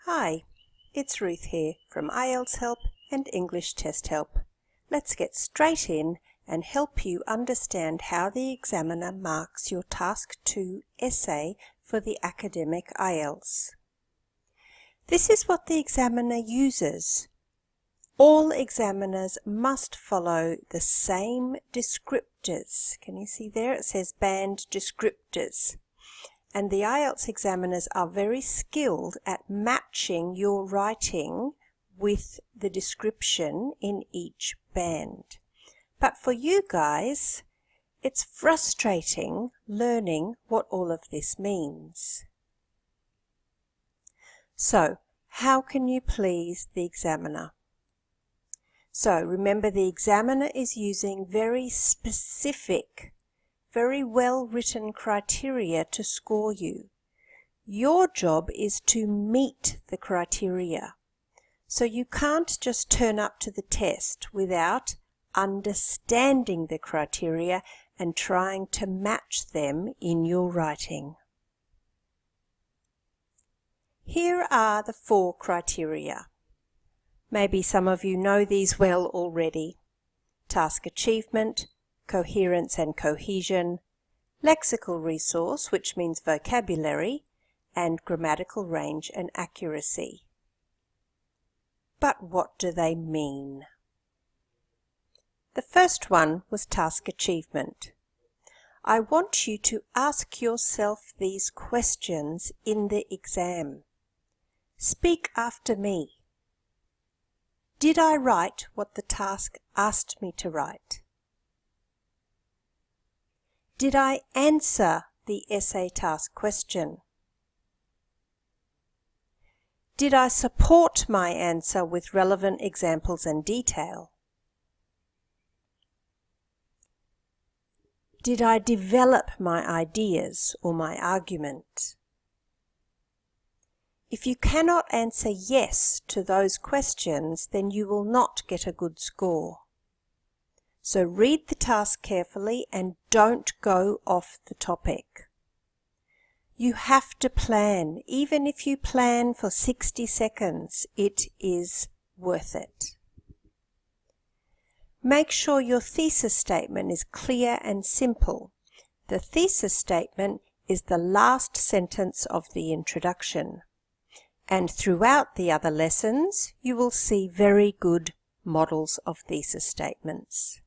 Hi, it's Ruth here from IELTS Help and English Test Help. Let's get straight in and help you understand how the examiner marks your Task 2 essay for the academic IELTS. This is what the examiner uses. All examiners must follow the same descriptors. Can you see there? It says band descriptors. And the IELTS examiners are very skilled at matching your writing with the description in each band. But for you guys, it's frustrating learning what all of this means. So, how can you please the examiner? So, remember the examiner is using very specific, very well-written criteria to score you. Your job is to meet the criteria. So you can't just turn up to the test without understanding the criteria and trying to match them in your writing. Here are the 4 criteria. Maybe some of you know these well already. Task achievement, coherence and cohesion, lexical resource, which means vocabulary, and grammatical range and accuracy. But what do they mean? The first one was task achievement. I want you to ask yourself these questions in the exam. Speak after me. Did I write what the task asked me to write? Did I answer the essay task question? Did I support my answer with relevant examples and detail? Did I develop my ideas or my argument? If you cannot answer yes to those questions, then you will not get a good score. So read the task carefully and don't go off the topic. You have to plan. Even if you plan for 60 seconds, it is worth it. Make sure your thesis statement is clear and simple. The thesis statement is the last sentence of the introduction. And throughout the other lessons, you will see very good models of thesis statements.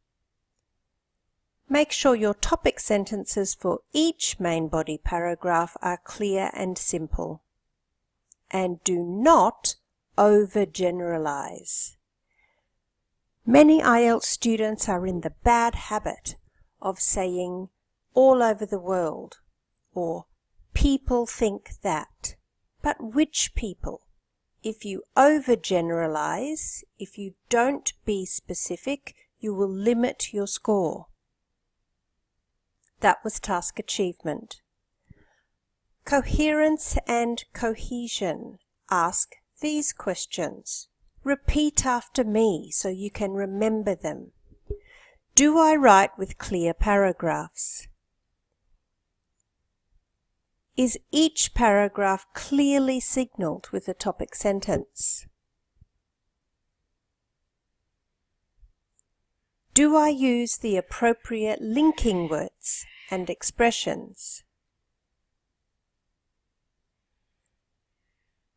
Make sure your topic sentences for each main body paragraph are clear and simple. And do not overgeneralize. Many IELTS students are in the bad habit of saying all over the world or people think that. But which people? If you overgeneralize, if you don't be specific, you will limit your score. That was task achievement. Coherence and cohesion. Ask these questions. Repeat after me so you can remember them. Do I write with clear paragraphs? Is each paragraph clearly signalled with a topic sentence? Do I use the appropriate linking words and expressions?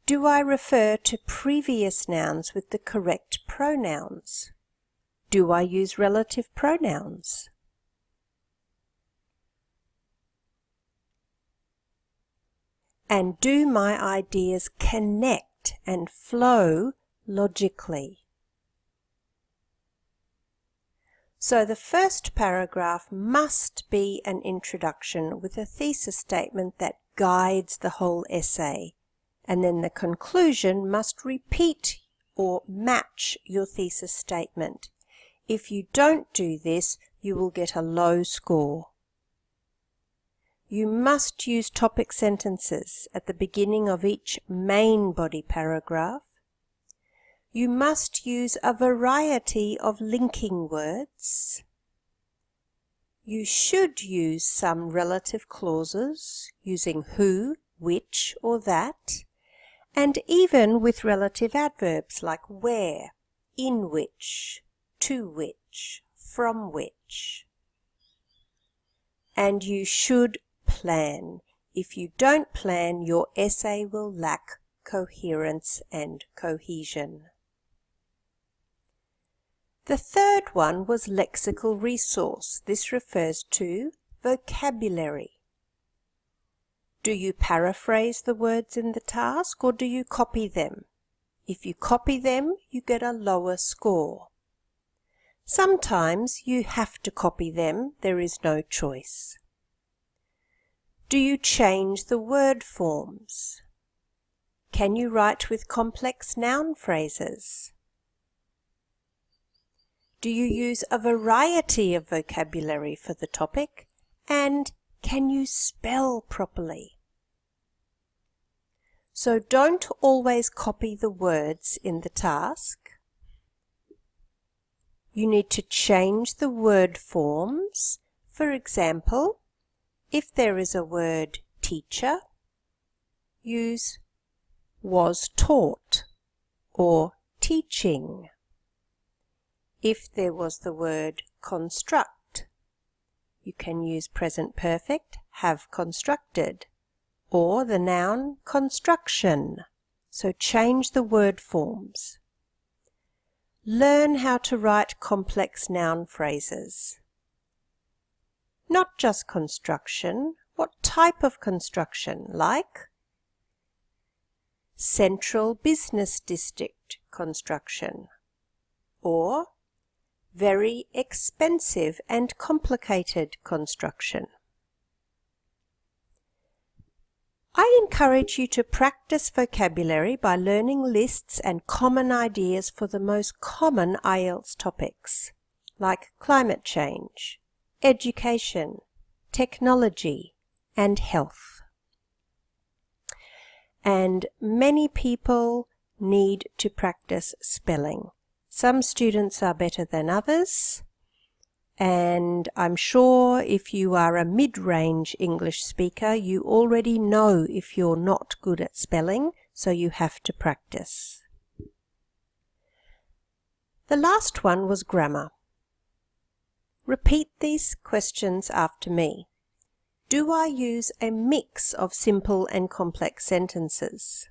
Do I refer to previous nouns with the correct pronouns? Do I use relative pronouns? And do my ideas connect and flow logically? So the first paragraph must be an introduction with a thesis statement that guides the whole essay, and then the conclusion must repeat or match your thesis statement. If you don't do this, you will get a low score. You must use topic sentences at the beginning of each main body paragraph. You must use a variety of linking words. You should use some relative clauses using who, which or that, and even with relative adverbs like where, in which, to which, from which. And you should plan. If you don't plan, your essay will lack coherence and cohesion. The third one was lexical resource. This refers to vocabulary. Do you paraphrase the words in the task or do you copy them? If you copy them, you get a lower score. Sometimes you have to copy them, there is no choice. Do you change the word forms? Can you write with complex noun phrases? Do you use a variety of vocabulary for the topic? And can you spell properly? So don't always copy the words in the task. You need to change the word forms. For example, if there is a word teacher, use was taught or teaching. If there was the word construct, you can use present perfect, have constructed, or the noun construction. So change the word forms. Learn how to write complex noun phrases. Not just construction, what type of construction, like central business district construction, or very expensive and complicated construction. I encourage you to practice vocabulary by learning lists and common ideas for the most common IELTS topics, like climate change, education, technology, and health. And many people need to practice spelling. Some students are better than others, and I'm sure if you are a mid-range English speaker, you already know if you're not good at spelling, so you have to practice. The last one was grammar. Repeat these questions after me. Do I use a mix of simple and complex sentences?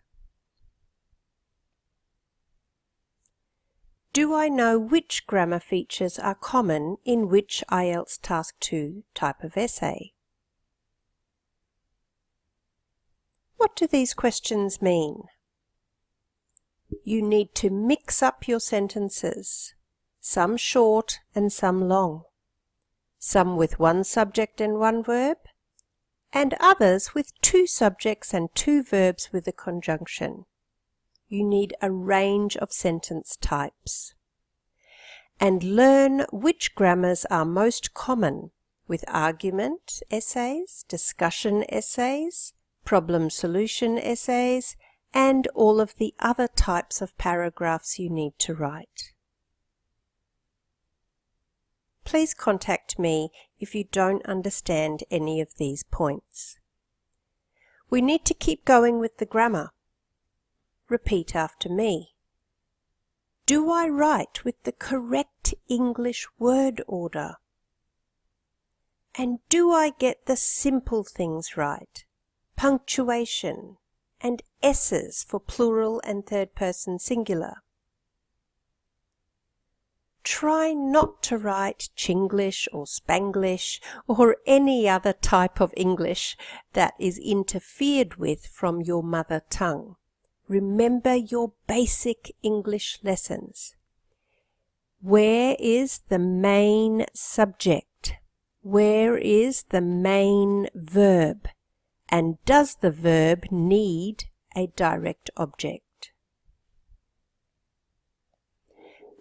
Do I know which grammar features are common in which IELTS Task 2 type of essay? What do these questions mean? You need to mix up your sentences, some short and some long, some with one subject and one verb, and others with two subjects and two verbs with a conjunction. You need a range of sentence types. And learn which grammars are most common with argument essays, discussion essays, problem-solution essays, and all of the other types of paragraphs you need to write. Please contact me if you don't understand any of these points. We need to keep going with the grammar. Repeat after me. Do I write with the correct English word order? And do I get the simple things right? Punctuation and S's for plural and third person singular. Try not to write Chinglish or Spanglish or any other type of English that is interfered with from your mother tongue. Remember your basic English lessons. Where is the main subject? Where is the main verb? And does the verb need a direct object?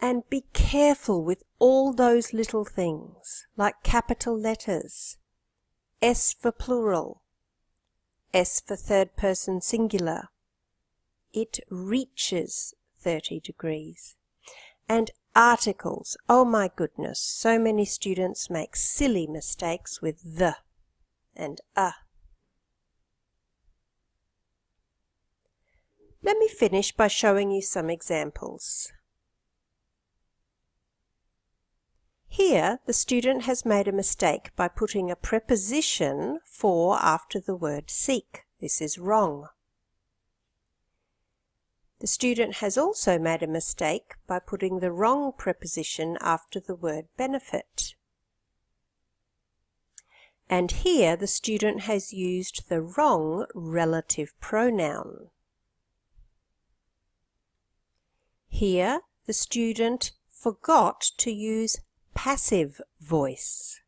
And be careful with all those little things, like capital letters, S for plural, S for third person singular. It reaches 30 degrees. And articles, oh my goodness, so many students make silly mistakes with the and a. Let me finish by showing you some examples. Here, the student has made a mistake by putting a preposition for after the word seek. This is wrong. The student has also made a mistake by putting the wrong preposition after the word benefit. And here, the student has used the wrong relative pronoun. Here, the student forgot to use passive voice.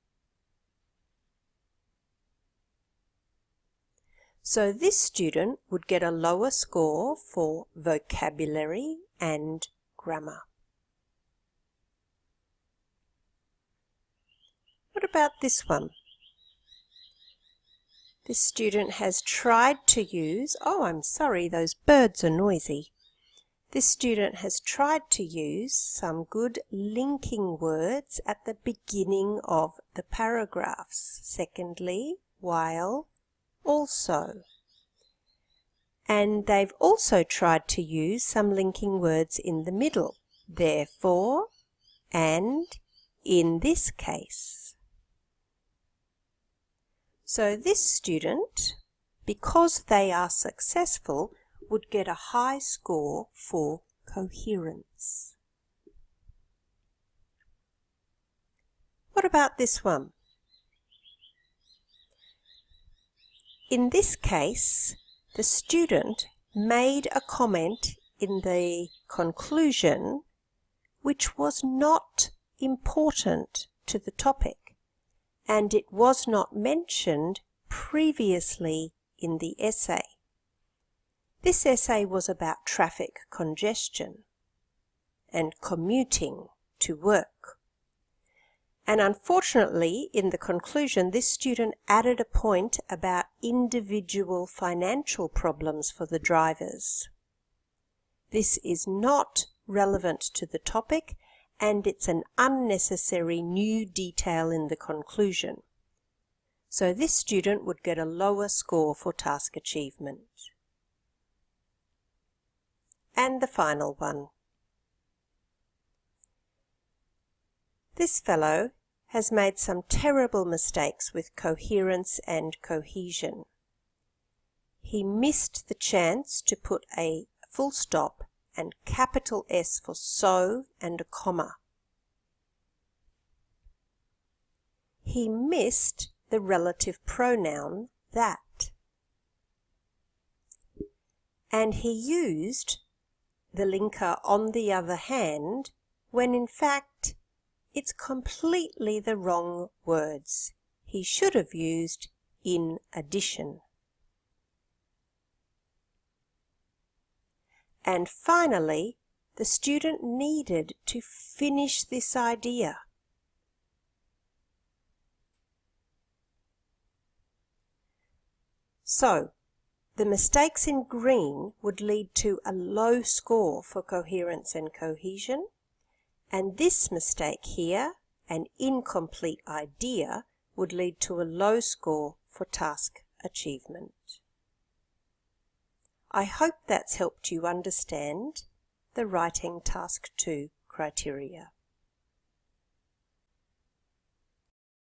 So this student would get a lower score for vocabulary and grammar. What about this one? This student has tried to use, oh, I'm sorry, those birds are noisy. This student has tried to use some good linking words at the beginning of the paragraphs. Secondly, while, also. And they've also tried to use some linking words in the middle. Therefore, and, in this case. So this student, because they are successful, would get a high score for coherence. What about this one? In this case, the student made a comment in the conclusion which was not important to the topic, and it was not mentioned previously in the essay. This essay was about traffic congestion and commuting to work. And unfortunately, in the conclusion, this student added a point about individual financial problems for the drivers. This is not relevant to the topic, and it's an unnecessary new detail in the conclusion. So this student would get a lower score for task achievement. And the final one. This fellow has made some terrible mistakes with coherence and cohesion. He missed the chance to put a full stop and capital S for so and a comma. He missed the relative pronoun that. And he used the linker on the other hand when in fact it's completely the wrong words. He should have used in addition. And finally, the student needed to finish this idea. So, the mistakes in green would lead to a low score for coherence and cohesion, and this mistake here, an incomplete idea, would lead to a low score for task achievement. I hope that's helped you understand the Writing Task 2 criteria.